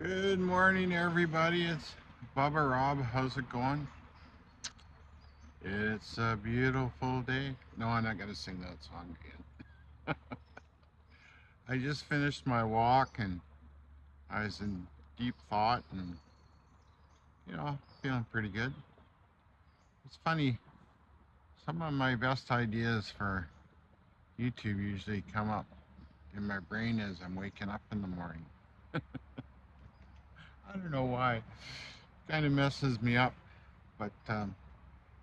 Good morning, everybody. It's Bubba Rob. How's it going? It's a beautiful day. No, I'm not going to sing that song again. I just finished my walk and I was in deep thought and, feeling pretty good. It's funny, some of my best ideas for YouTube usually come up in my brain as I'm waking up in the morning. I don't know why. Kind of messes me up, but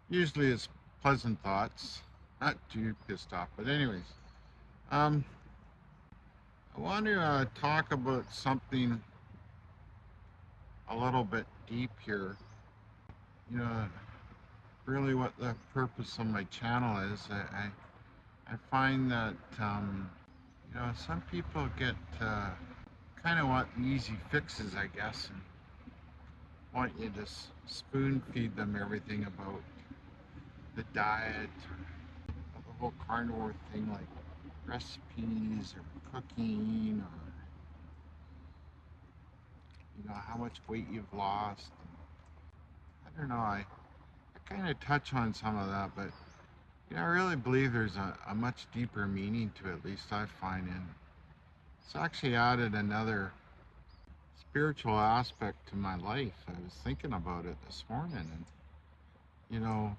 usually it's pleasant thoughts, not too pissed off. But anyways, um, I want to talk about something a little bit deep here. You know, really what the purpose of my channel is. I find that some people get kind of want easy fixes, I guess, and want you to spoon feed them everything about the diet or the whole carnivore thing, like recipes or cooking or how much weight you've lost. I don't know. I kind of touch on some of that, but I really believe there's a much deeper meaning to it. At least I find, and it's actually added another spiritual aspect to my life. I was thinking about it this morning, and you know,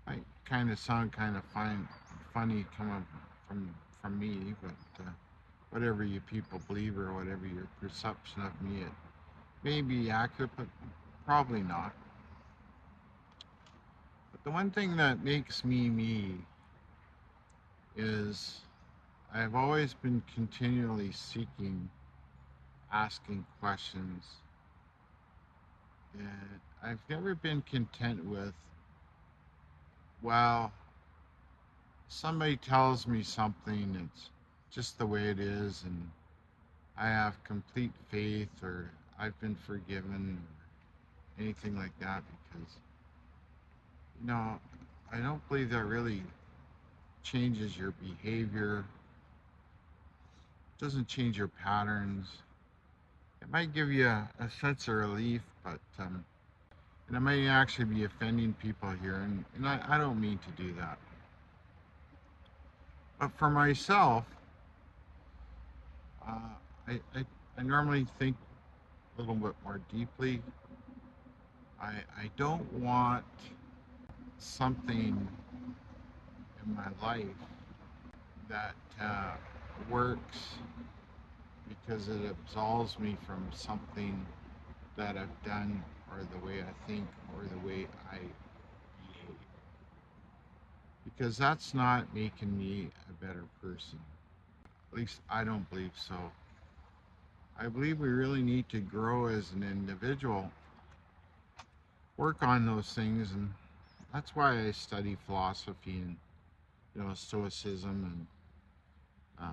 I kind of sound kind of funny coming from me, but whatever you people believe or whatever your perception of me, it may be accurate, but probably not. But the one thing that makes me me is I've always been continually seeking, asking questions, and I've never been content with, well, somebody tells me something, it's just the way it is, and I have complete faith, or I've been forgiven, or anything like that, because, you know, I don't believe that really changes your behavior, doesn't change your patterns. It might give you a sense of relief, but and I may actually be offending people here, and I don't mean to do that. But for myself, uh, I normally think a little bit more deeply. I don't want something in my life that works because it absolves me from something that I've done or the way I think or the way I behave. Because that's not making me a better person. At least I don't believe so. I believe we really need to grow as an individual, work on those things, and that's why I study philosophy and stoicism, and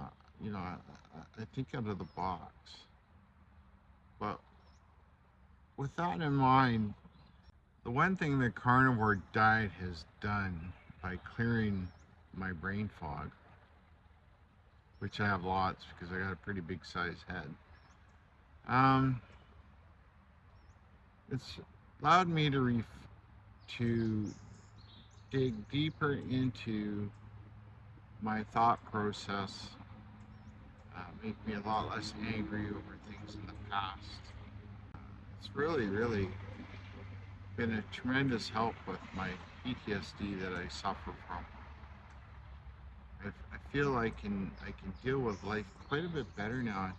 I think out of the box. But with that in mind, the one thing the carnivore diet has done by clearing my brain fog, which I have lots because I got a pretty big size head, it's allowed me to dig deeper into my thought process, make me a lot less angry over things in the past. It's really, really been a tremendous help with my PTSD that I suffer from. I feel I can deal with life quite a bit better now.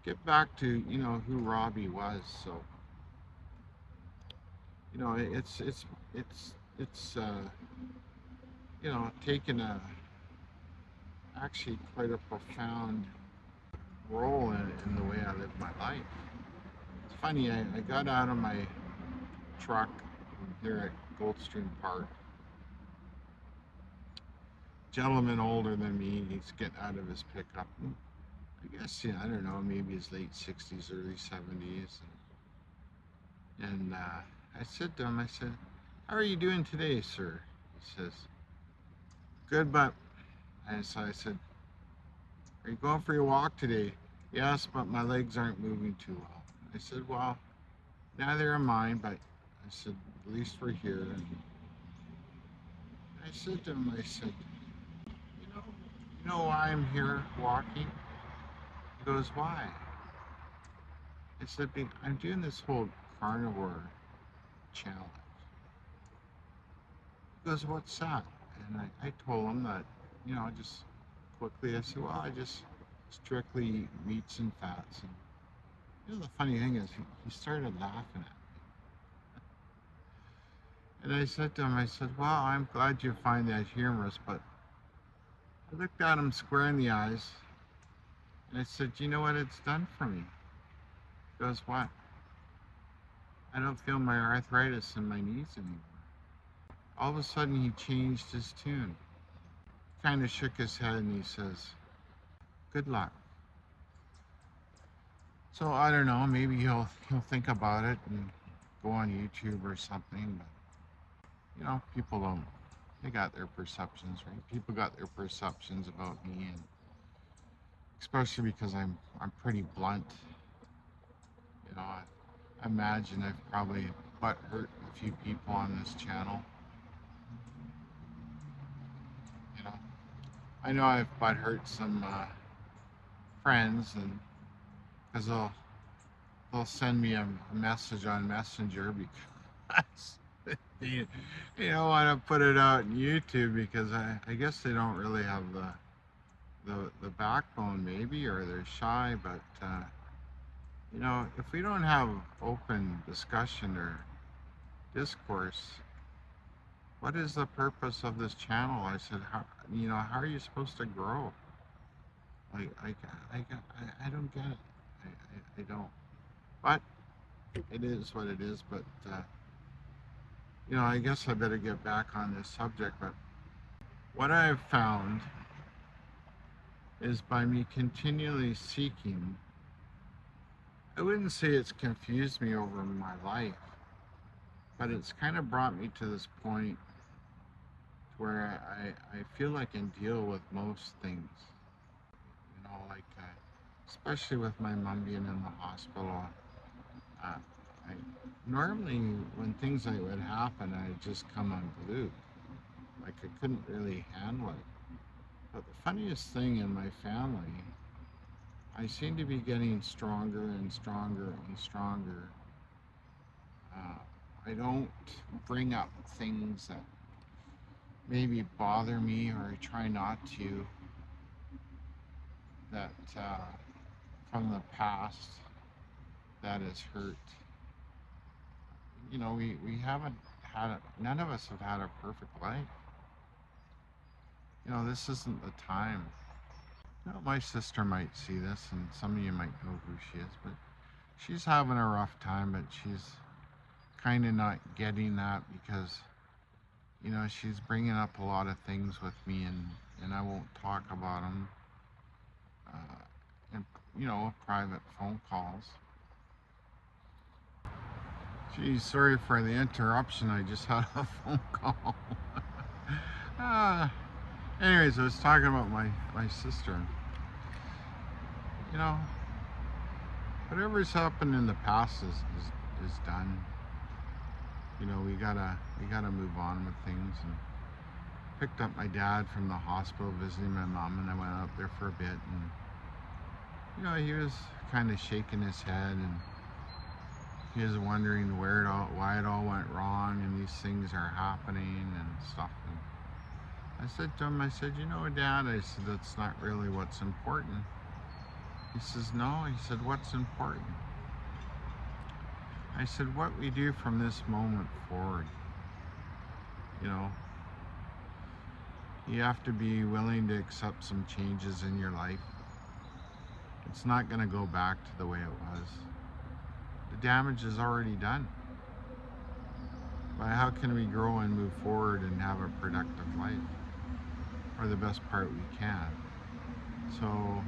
Get back to who Robbie was. So it's taken a actually quite a profound role in the way I live my life. It's funny. I got out of my truck here at Goldstream Park. Gentleman older than me, he's getting out of his pickup. I guess, I don't know, maybe his late 60s, early 70s. And I said to him, I said, "How are you doing today, sir?" He says, "Good, but..." And so I said, "Are you going for your walk today?" Yes, but my legs aren't moving too well. I said, well, neither are mine, but I said, at least we're here. And I said to him, I said, you know why I'm here walking? He goes, why? I said, I'm doing this whole carnivore challenge. He goes, what's that? And I told him that, just quickly, I said, well, I just strictly eat meats and fats. And the funny thing is, he started laughing at me. And I said to him, I said, well, I'm glad you find that humorous, but I looked at him square in the eyes, and I said, you know what it's done for me? He goes, what? I don't feel my arthritis in my knees anymore. All of a sudden, he changed his tune. Kind of shook his head, and he says, good luck. So I don't know, maybe he'll think about it and go on YouTube or something, but people don't. They got their perceptions, right? People got their perceptions about me, and especially because I'm pretty blunt. I imagine I've probably butt hurt a few people on this channel. You know, I know I've butt hurt some friends, and because they'll send me a message on Messenger because you don't want to put it out on YouTube because I guess they don't really have the backbone, maybe, or they're shy. But if we don't have open discussion or discourse, what is the purpose of this channel? I said, how are you supposed to grow? I don't get it. I don't. But it is what it is. But I guess I better get back on this subject. But what I've found is by me continually seeking, I wouldn't say it's confused me over my life, but it's kind of brought me to this point where I feel I can deal with most things. Like especially with my mom being in the hospital. I normally, when things like would happen, I'd just come unglued. Like I couldn't really handle it. But the funniest thing in my family, I seem to be getting stronger and stronger and stronger. I don't bring up things that maybe bother me, or I try not to, that from the past that has hurt. We haven't none of us have had a perfect life. This isn't the time. My sister might see this, and some of you might know who she is, but she's having a rough time, but she's kind of not getting that because, she's bringing up a lot of things with me, and I won't talk about them in, private phone calls. Geez, sorry for the interruption. I just had a phone call. Anyways, I was talking about my sister. Whatever's happened in the past is done. We gotta move on with things. And picked up my dad from the hospital visiting my mom, and I went up there for a bit, and he was kind of shaking his head, and he was wondering why it all went wrong, and these things are happening and stuff. And I said to him, I said, Dad, I said, that's not really what's important. He says, no. He said, what's important? I said, what we do from this moment forward. You have to be willing to accept some changes in your life. It's not going to go back to the way it was. The damage is already done. But how can we grow and move forward and have a productive life? Or the best part we can. So,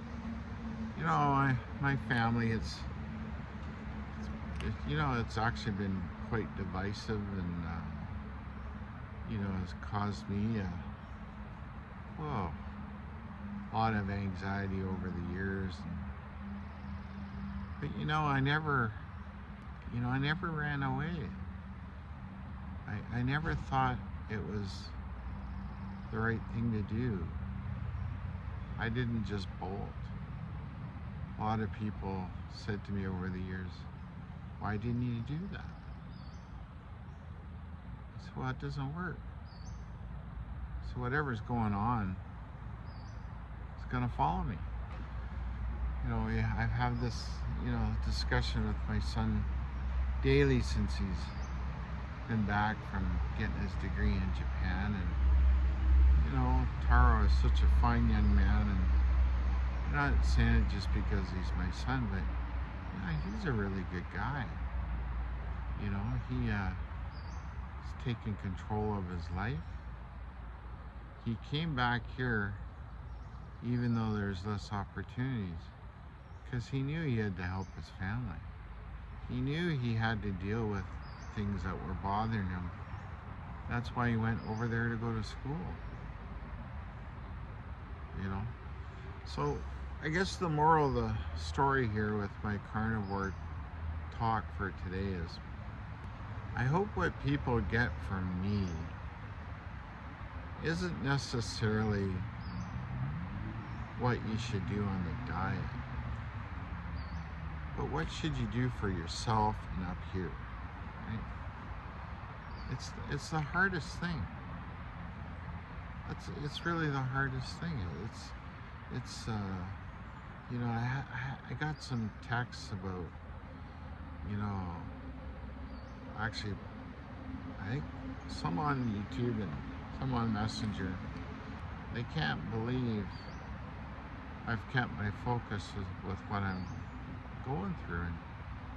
my family, it's actually been quite divisive, and has caused me a lot of anxiety over the years. And But I never ran away. I never thought it was the right thing to do. I didn't just bolt. A lot of people said to me over the years, why didn't you do that? I said, well, it doesn't work. So whatever's going on, it's gonna follow me. I've had this, discussion with my son daily since he's been back from getting his degree in Japan. And Taro is such a fine young man, and I'm not saying it just because he's my son, but he's a really good guy. He's taking control of his life. He came back here even though there's less opportunities, because he knew he had to help his family. He knew he had to deal with things that were bothering him. That's why he went over there to go to school. So I guess the moral of the story here with my carnivore talk for today is, I hope what people get from me isn't necessarily what you should do on the diet, but what should you do for yourself and up here, right? It's the hardest thing. It's really the hardest thing. I got some texts about, actually, I think some on YouTube and some on Messenger. They can't believe I've kept my focus with what I'm going through and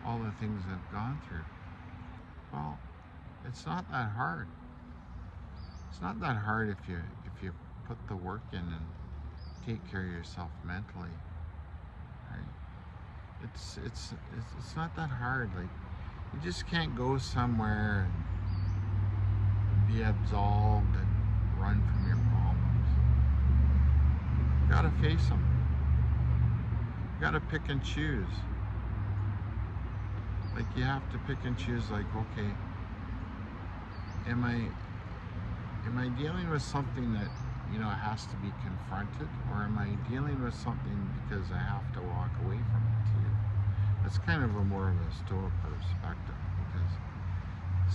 all the things I've gone through. Well, it's not that hard. It's not that hard if you put the work in and take care of yourself mentally. Right? It's not that hard. Like, you just can't go somewhere and be absolved and run from your problems. You gotta face them. You gotta pick and choose. Like, you have to pick and choose, like, okay, am I dealing with something that, has to be confronted, or am I dealing with something because I have to walk away from it too? That's kind of more of a stoic perspective, because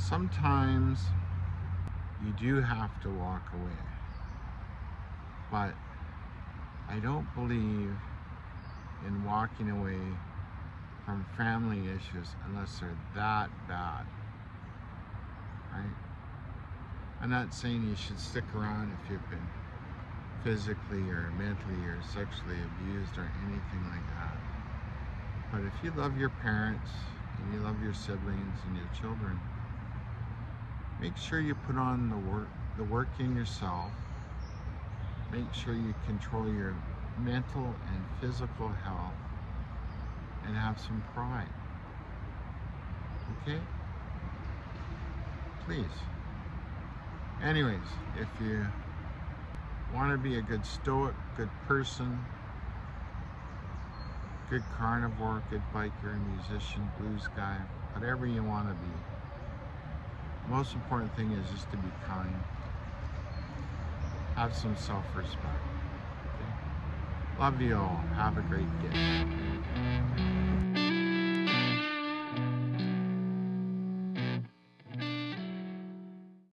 sometimes you do have to walk away, but I don't believe in walking away from family issues unless they're that bad, right? I'm not saying you should stick around if you've been physically or mentally or sexually abused or anything like that. But if you love your parents and you love your siblings and your children, make sure you put on the work in yourself. Make sure you control your mental and physical health and have some pride. Okay? Please. Anyways, if you want to be a good stoic, good person, good carnivore, good biker, musician, blues guy, whatever you want to be, the most important thing is just to be kind. Have some self-respect. Okay? Love you all. Have a great day.